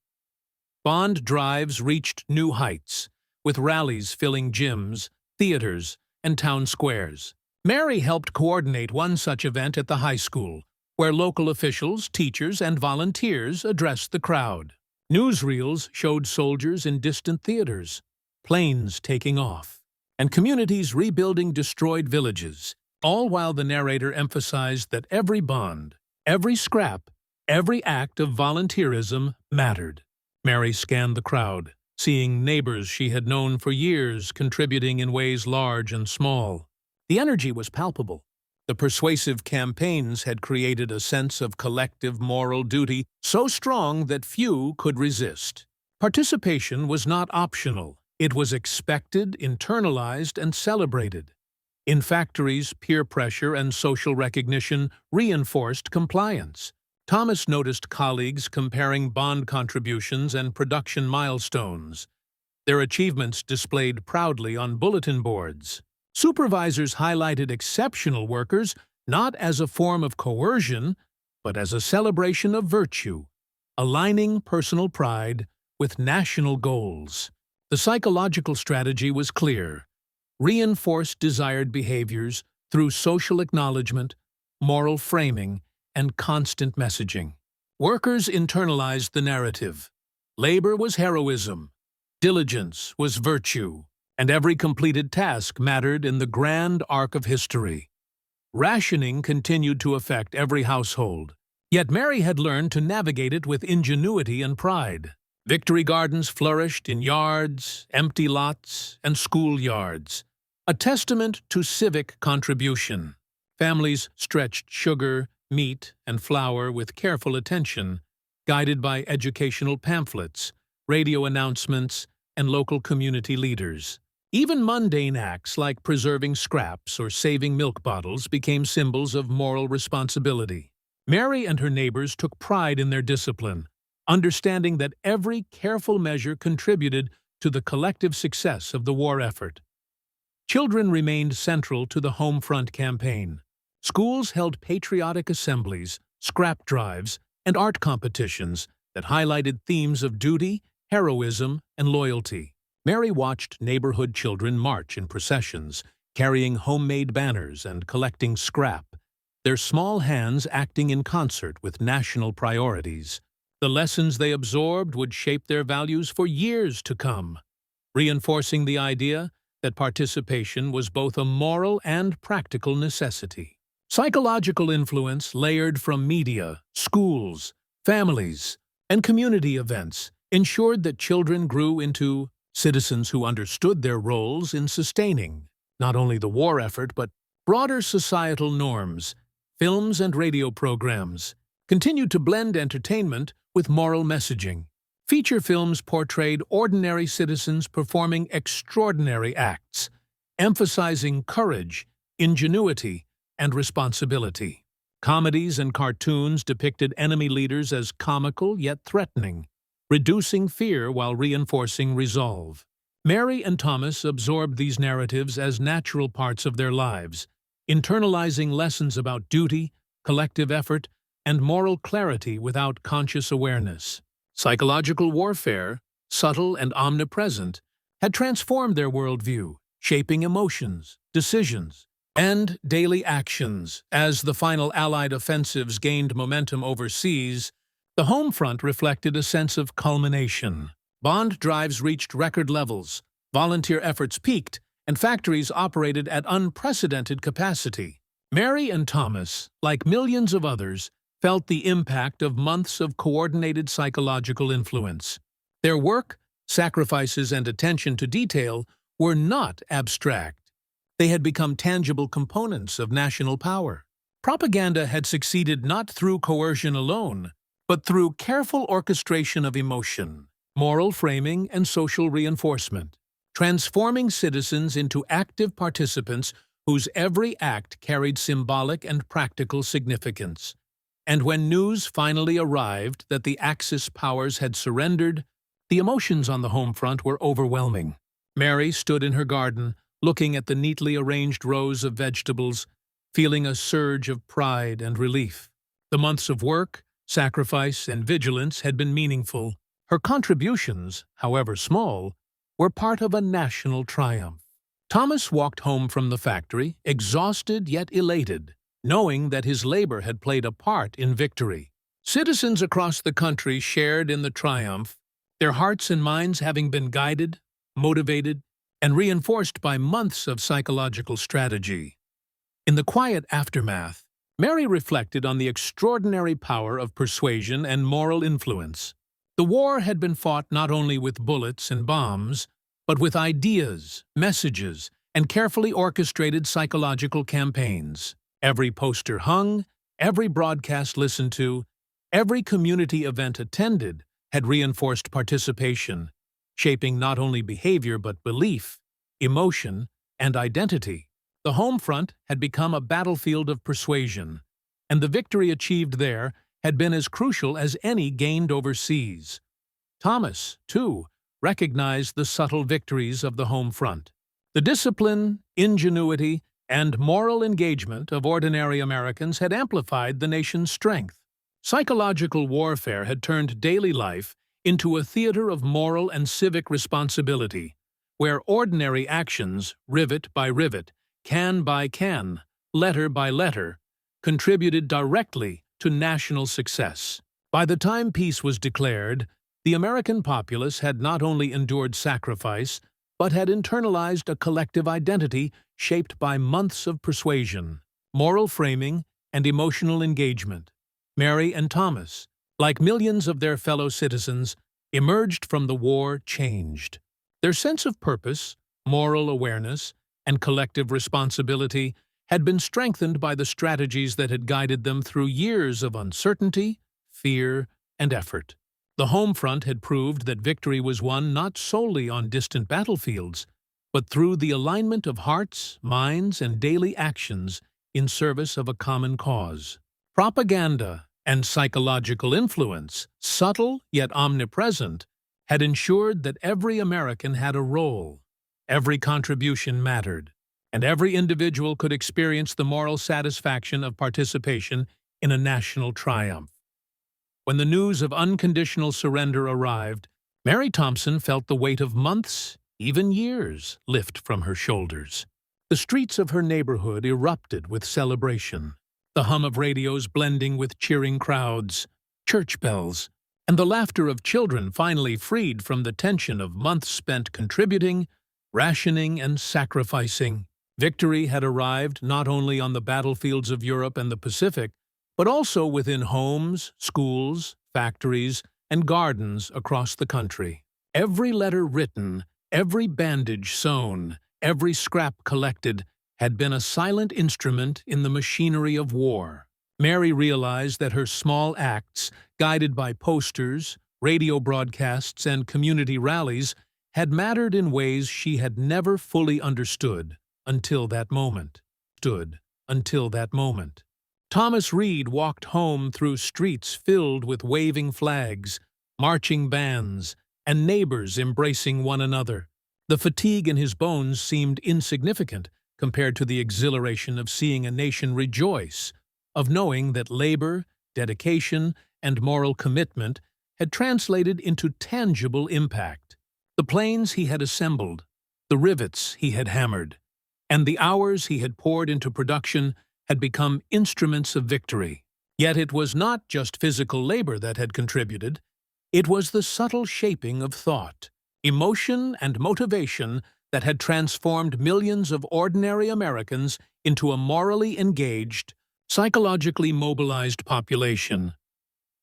A: Bond drives reached new heights, with rallies filling gyms, theaters, and town squares. Mary helped coordinate one such event at the high school, where local officials, teachers, and volunteers addressed the crowd. Newsreels showed soldiers in distant theaters, planes taking off, and communities rebuilding destroyed villages, all while the narrator emphasized that every bond, every scrap, every act of volunteerism mattered. Mary scanned the crowd, seeing neighbors she had known for years contributing in ways large and small. The energy was palpable. The persuasive campaigns had created a sense of collective moral duty so strong that few could resist. Participation was not optional. It was expected, internalized, and celebrated. In factories, peer pressure and social recognition reinforced compliance. Thomas noticed colleagues comparing bond contributions and production milestones, their achievements displayed proudly on bulletin boards. Supervisors highlighted exceptional workers not as a form of coercion, but as a celebration of virtue, aligning personal pride with national goals. The psychological strategy was clear: reinforce desired behaviors through social acknowledgement, moral framing, and constant messaging. Workers internalized the narrative. Labor was heroism, diligence was virtue, and every completed task mattered in the grand arc of history. Rationing continued to affect every household, yet Mary had learned to navigate it with ingenuity and pride. Victory gardens flourished in yards, empty lots, and schoolyards, a testament to civic contribution. Families stretched sugar, meat, and flour with careful attention, guided by educational pamphlets, radio announcements, and local community leaders. Even mundane acts like preserving scraps or saving milk bottles became symbols of moral responsibility. Mary and her neighbors took pride in their discipline, understanding that every careful measure contributed to the collective success of the war effort. Children remained central to the home front campaign. Schools held patriotic assemblies, scrap drives, and art competitions that highlighted themes of duty, heroism, and loyalty. Mary watched neighborhood children march in processions, carrying homemade banners and collecting scrap, their small hands acting in concert with national priorities. The lessons they absorbed would shape their values for years to come, reinforcing the idea that participation was both a moral and practical necessity. Psychological influence layered from media, schools, families, and community events ensured that children grew into citizens who understood their roles in sustaining not only the war effort but broader societal norms. Films and radio programs continued to blend entertainment with moral messaging. Feature films portrayed ordinary citizens performing extraordinary acts, emphasizing courage, ingenuity, and responsibility. Comedies and cartoons depicted enemy leaders as comical yet threatening, reducing fear while reinforcing resolve. Mary and Thomas absorbed these narratives as natural parts of their lives, internalizing lessons about duty, collective effort, and moral clarity without conscious awareness. Psychological warfare, subtle and omnipresent, had transformed their worldview, shaping emotions, decisions, and daily actions. As the final Allied offensives gained momentum overseas, the home front reflected a sense of culmination. Bond drives reached record levels, volunteer efforts peaked, and factories operated at unprecedented capacity. Mary and Thomas, like millions of others, felt the impact of months of coordinated psychological influence. Their work, sacrifices, and attention to detail were not abstract. They had become tangible components of national power. Propaganda had succeeded not through coercion alone, but through careful orchestration of emotion, moral framing, and social reinforcement, transforming citizens into active participants whose every act carried symbolic and practical significance. And when news finally arrived that the Axis powers had surrendered, the emotions on the home front were overwhelming. Mary stood in her garden, looking at the neatly arranged rows of vegetables, feeling a surge of pride and relief. The months of work, sacrifice, and vigilance had been meaningful. Her contributions, however small, were part of a national triumph. Thomas walked home from the factory, exhausted yet elated, knowing that his labor had played a part in victory. Citizens across the country shared in the triumph, their hearts and minds having been guided, motivated, and reinforced by months of psychological strategy. In the quiet aftermath, Mary reflected on the extraordinary power of persuasion and moral influence. The war had been fought not only with bullets and bombs, but with ideas, messages, and carefully orchestrated psychological campaigns. Every poster hung, every broadcast listened to, every community event attended had reinforced participation, shaping not only behavior but belief, emotion, and identity. The home front had become a battlefield of persuasion, and the victory achieved there had been as crucial as any gained overseas. Thomas, too, recognized the subtle victories of the home front. The discipline, ingenuity, and moral engagement of ordinary Americans had amplified the nation's strength. Psychological warfare had turned daily life into a theater of moral and civic responsibility, where ordinary actions, rivet by rivet, can by can, letter by letter, contributed directly to national success. By the time peace was declared, the American populace had not only endured sacrifice, but had internalized a collective identity shaped by months of persuasion, moral framing, and emotional engagement. Mary and Thomas, like millions of their fellow citizens, emerged from the war changed. Their sense of purpose, moral awareness, and collective responsibility had been strengthened by the strategies that had guided them through years of uncertainty, fear, and effort. The home front had proved that victory was won not solely on distant battlefields, but through the alignment of hearts, minds, and daily actions in service of a common cause. Propaganda and psychological influence, subtle yet omnipresent, had ensured that every American had a role, every contribution mattered, and every individual could experience the moral satisfaction of participation in a national triumph. When the news of unconditional surrender arrived, Mary Thompson felt the weight of months, even years, lift from her shoulders. The streets of her neighborhood erupted with celebration, the hum of radios blending with cheering crowds, church bells, and the laughter of children finally freed from the tension of months spent contributing, rationing, and sacrificing. Victory had arrived not only on the battlefields of Europe and the Pacific, but also within homes, schools, factories, and gardens across the country. Every letter written, every bandage sewn, every scrap collected had been a silent instrument in the machinery of war. Mary realized that her small acts, guided by posters, radio broadcasts, and community rallies, had mattered in ways she had never fully understood until that moment. Thomas Reed walked home through streets filled with waving flags, marching bands, and neighbors embracing one another. The fatigue in his bones seemed insignificant compared to the exhilaration of seeing a nation rejoice, of knowing that labor, dedication, and moral commitment had translated into tangible impact. The planes he had assembled, the rivets he had hammered, and the hours he had poured into production had become instruments of victory. Yet it was not just physical labor that had contributed. It was the subtle shaping of thought, emotion, and motivation that had transformed millions of ordinary Americans into a morally engaged, psychologically mobilized population.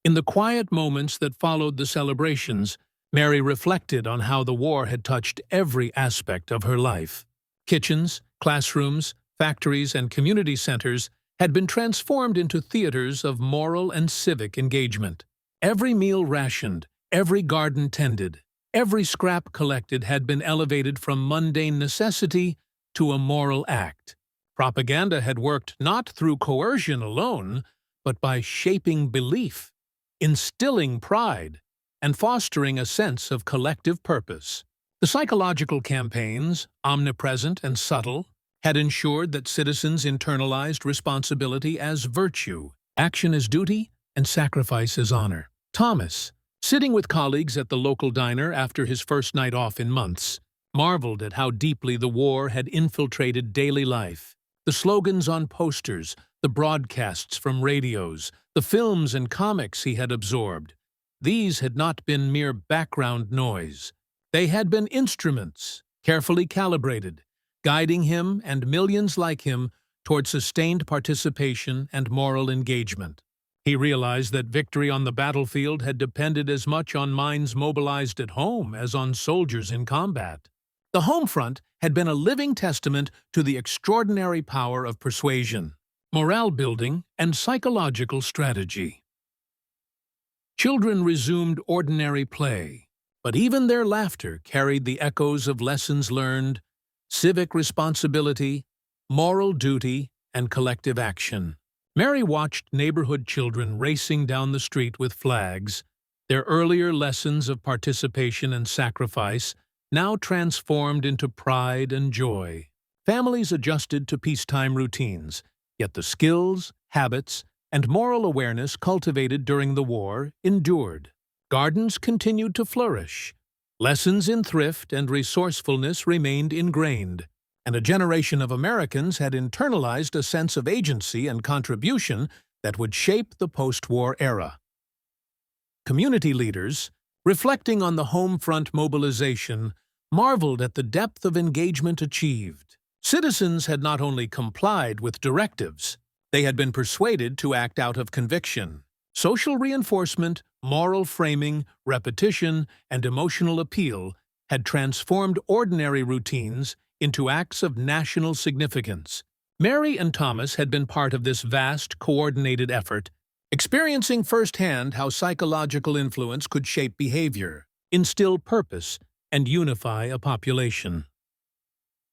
A: In the quiet moments that followed the celebrations, Mary reflected on how the war had touched every aspect of her life. Kitchens, classrooms, factories, and community centers had been transformed into theaters of moral and civic engagement. Every meal rationed, every garden tended, every scrap collected had been elevated from mundane necessity to a moral act. Propaganda had worked not through coercion alone, but by shaping belief, instilling pride, and fostering a sense of collective purpose. The psychological campaigns, omnipresent and subtle, had ensured that citizens internalized responsibility as virtue, action as duty, and sacrifice as honor. Thomas, sitting with colleagues at the local diner after his first night off in months, marveled at how deeply the war had infiltrated daily life. The slogans on posters, the broadcasts from radios, the films and comics he had absorbed, these had not been mere background noise. They had been instruments, carefully calibrated, guiding him and millions like him toward sustained participation and moral engagement. He realized that victory on the battlefield had depended as much on minds mobilized at home as on soldiers in combat. The home front had been a living testament to the extraordinary power of persuasion, morale building, and psychological strategy. Children resumed ordinary play, but even their laughter carried the echoes of lessons learned, civic responsibility, moral duty, and collective action. Mary watched neighborhood children racing down the street with flags, their earlier lessons of participation and sacrifice now transformed into pride and joy. Families adjusted to peacetime routines, yet the skills, habits, and moral awareness cultivated during the war endured. Gardens continued to flourish. Lessons in thrift and resourcefulness remained ingrained, and a generation of Americans had internalized a sense of agency and contribution that would shape the post-war era. Community leaders, reflecting on the home front mobilization, marveled at the depth of engagement achieved. Citizens had not only complied with directives, they had been persuaded to act out of conviction. Social reinforcement, moral framing, repetition, and emotional appeal had transformed ordinary routines into acts of national significance. Mary and Thomas had been part of this vast, coordinated effort, experiencing firsthand how psychological influence could shape behavior, instill purpose, and unify a population.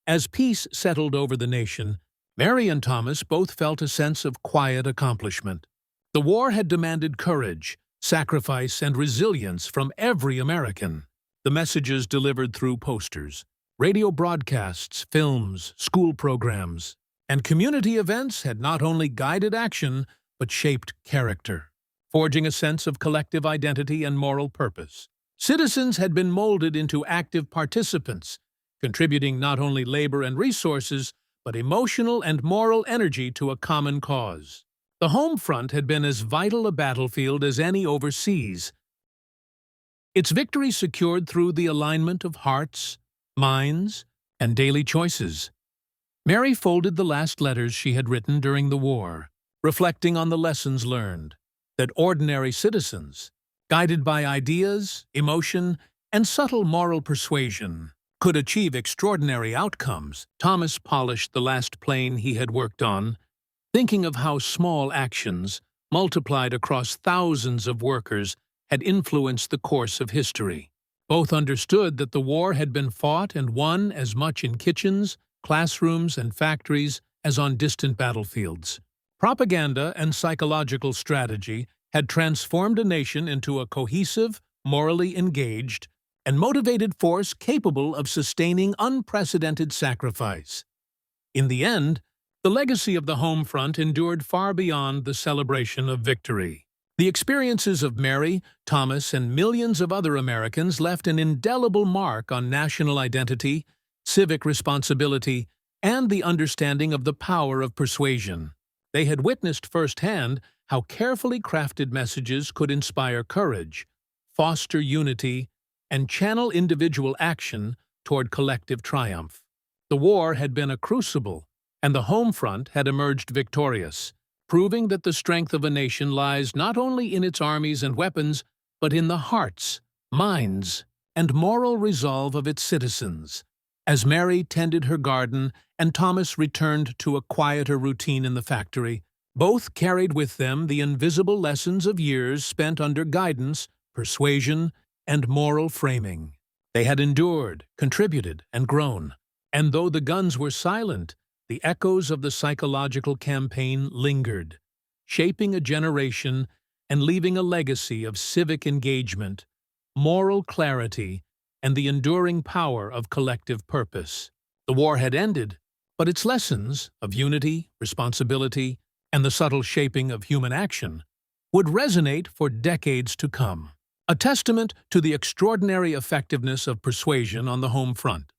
A: As peace settled over the nation, Mary and Thomas both felt a sense of quiet accomplishment. The war had demanded courage, sacrifice, and resilience from every American. The messages delivered through posters, radio broadcasts, films, school programs, and community events had not only guided action, but shaped character, forging a sense of collective identity and moral purpose. Citizens had been molded into active participants, contributing not only labor and resources, but emotional and moral energy to a common cause. The home front had been as vital a battlefield as any overseas. Its victory secured through the alignment of hearts, minds, and daily choices. Mary folded the last letters she had written during the war, reflecting on the lessons learned, that ordinary citizens, guided by ideas, emotion, and subtle moral persuasion, could achieve extraordinary outcomes. Thomas polished the last plane he had worked on, thinking of how small actions, multiplied across thousands of workers, had influenced the course of history. Both understood that the war had been fought and won as much in kitchens, classrooms, and factories as on distant battlefields. Propaganda and psychological strategy had transformed a nation into a cohesive, morally engaged, and motivated force capable of sustaining unprecedented sacrifice. In the end, the legacy of the home front endured far beyond the celebration of victory. The experiences of Mary, Thomas, and millions of other Americans left an indelible mark on national identity, civic responsibility, and the understanding of the power of persuasion. They had witnessed firsthand how carefully crafted messages could inspire courage, foster unity, and channel individual action toward collective triumph. The war had been a crucible, and the home front had emerged victorious, proving that the strength of a nation lies not only in its armies and weapons, but in the hearts, minds, and moral resolve of its citizens. As Mary tended her garden and Thomas returned to a quieter routine in the factory, both carried with them the invisible lessons of years spent under guidance, persuasion, and moral framing. They had endured, contributed, and grown, and though the guns were silent, the echoes of the psychological campaign lingered, shaping a generation and leaving a legacy of civic engagement, moral clarity, and the enduring power of collective purpose. The war had ended, but its lessons of unity, responsibility, and the subtle shaping of human action would resonate for decades to come, a testament to the extraordinary effectiveness of persuasion on the home front.